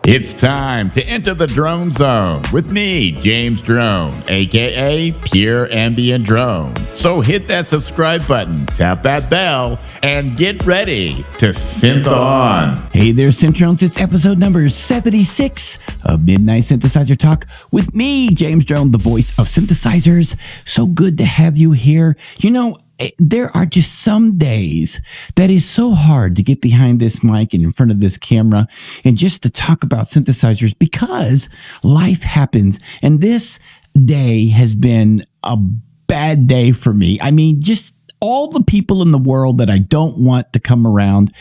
It's time to enter the drone zone with me, James Drone, aka Pure Ambient Drone. So hit that subscribe button, tap that bell, and get ready to synth on. Hey there, Synth Drones. It's episode number 76 of Midnight Synthesizer Talk with me, James Drone, the voice of synthesizers. So good to have you here. You know, there are just some days that is so hard to get behind this mic and in front of this camera and just to talk about synthesizers because life happens. And this day has been a bad day for me. I mean, just all the people in the world that I don't want to come around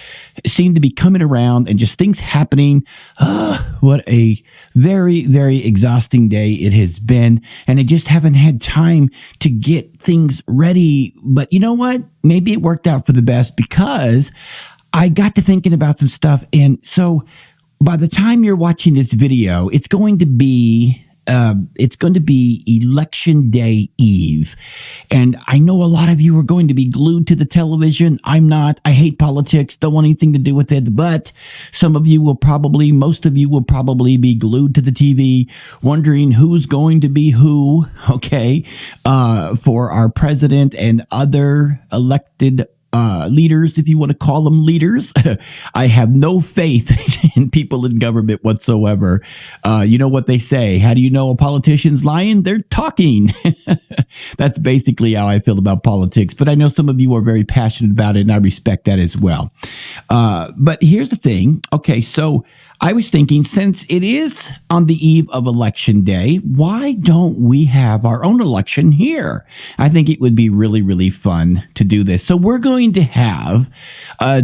seem to be coming around and just things happening. What a very, very exhausting day it has been. And I just haven't had time to get things ready. But you know what? Maybe it worked out for the best because I got to thinking about some stuff. And so by the time you're watching this video, it's going to be Election Day Eve. And I know a lot of you are going to be glued to the television. I'm not. I hate politics, don't want anything to do with it. But most of you will probably be glued to the TV, wondering who's going to be who, okay, for our president and other elected leaders, if you want to call them leaders. I have no faith in people in government whatsoever. You know what they say. How do you know a politician's lying? They're talking. That's basically how I feel about politics. But I know some of you are very passionate about it, and I respect that as well. But here's the thing. Okay, so I was thinking, since it is on the eve of Election Day, why don't we have our own election here? I think it would be really, really fun to do this. So we're going to have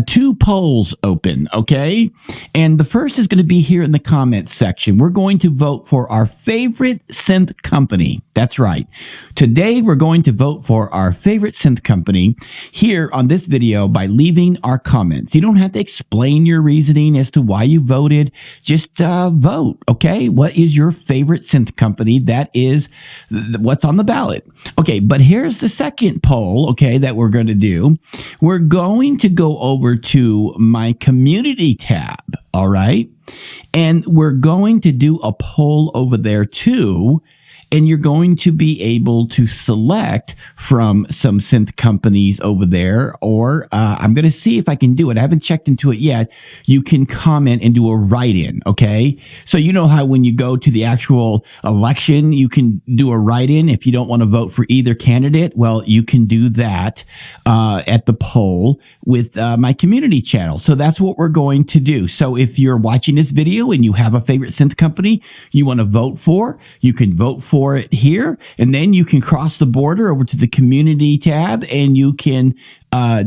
two polls open, okay? And the first is going to be here in the comments section. We're going to vote for our favorite synth company. That's right. Today, we're going to vote for our favorite synth company here on this video by leaving our comments. You don't have to explain your reasoning as to why you voted. Just vote, okay? What is your favorite synth company? That is what's on the ballot. Okay, but here's the second poll, okay, that we're going to do. We're going to go over to my community tab, all right? And we're going to do a poll over there too. And you're going to be able to select from some synth companies over there, or I'm going to see if I can do it. I haven't checked into it yet. You can comment and do a write-in, okay? So you know how when you go to the actual election, you can do a write-in if you don't want to vote for either candidate. Well, you can do that at the poll with my community channel. So that's what we're going to do. So if you're watching this video and you have a favorite synth company you want to vote for, you can vote for it here, and then you can cross the border over to the community tab and you can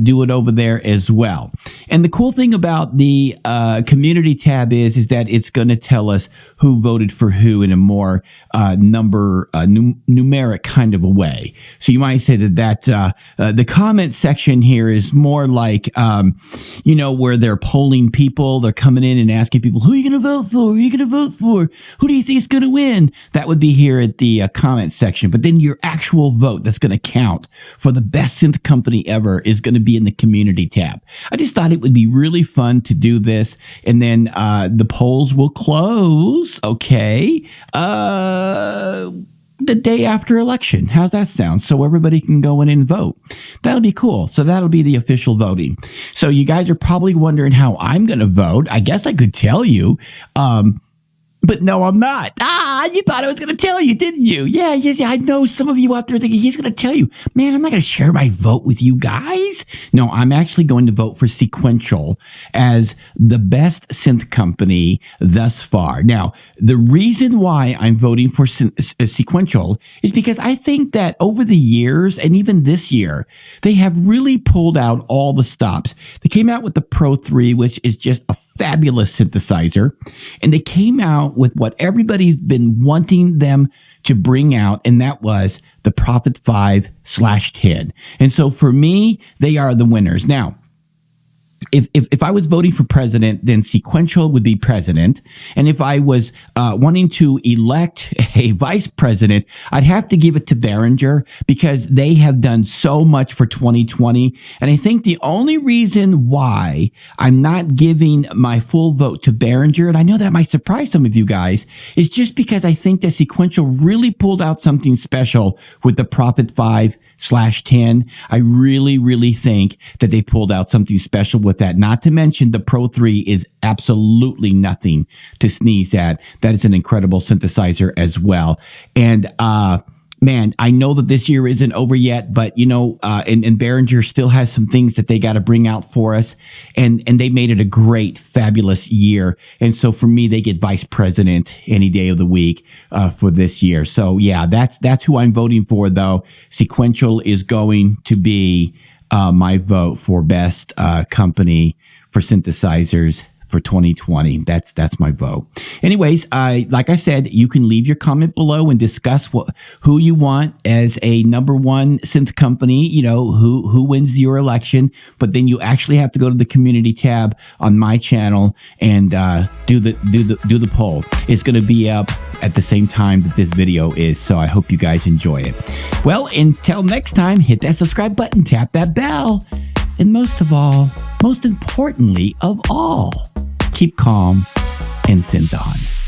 do it over there as well. And the cool thing about the community tab is that it's going to tell us who voted for who in a more numeric kind of a way. So you might say that the comment section here is more like, you know, where they're polling people. They're coming in and asking people, who are you going to vote for? Who are you going to vote for? Who do you think is going to win? That would be here at the comment section. But then your actual vote that's going to count for the best synth company ever is going to be in the community tab. I just thought it would be really fun to do this. And then the polls will close, okay, the day after election. How's that sound? So everybody can go in and vote. That'll be cool. So that'll be the official voting. So you guys are probably wondering how I'm going to vote. I guess I could tell you. But no, I'm not. You thought I was going to tell you, didn't you? Yeah. I know some of you out there thinking he's going to tell you. Man, I'm not going to share my vote with you guys. No, I'm actually going to vote for Sequential as the best synth company thus far. Now, the reason why I'm voting for Sequential is because I think that over the years, and even this year, they have really pulled out all the stops. They came out with the Pro 3, which is just a fabulous synthesizer, and they came out with what everybody's been wanting them to bring out, and that was the Prophet 5/10. And so for me, they are the winners. Now, if I was voting for president, then Sequential would be president. And if I was wanting to elect a vice president, I'd have to give it to Behringer because they have done so much for 2020. And I think the only reason why I'm not giving my full vote to Behringer, and I know that might surprise some of you guys, is just because I think that Sequential really pulled out something special with the Prophet 5/10. I really think that they pulled out something special with that. Not to mention the Pro 3 is absolutely nothing to sneeze at. That is an incredible synthesizer as well. And man, I know that this year isn't over yet, but and Behringer still has some things that they got to bring out for us, and they made it a great, fabulous year. And so for me, they get vice president any day of the week for this year. So yeah, that's who I'm voting for, though. Sequential is going to be my vote for best company for synthesizers for 2020. That's my vote. Anyways, like I said, you can leave your comment below and discuss who you want as a number one synth company, who wins your election. But then you actually have to go to the community tab on my channel and do the poll. It's going to be up at the same time that this video is, so I hope you guys enjoy it. Well, until next time, hit that subscribe button, tap that bell, and most importantly of all, keep calm and synth on.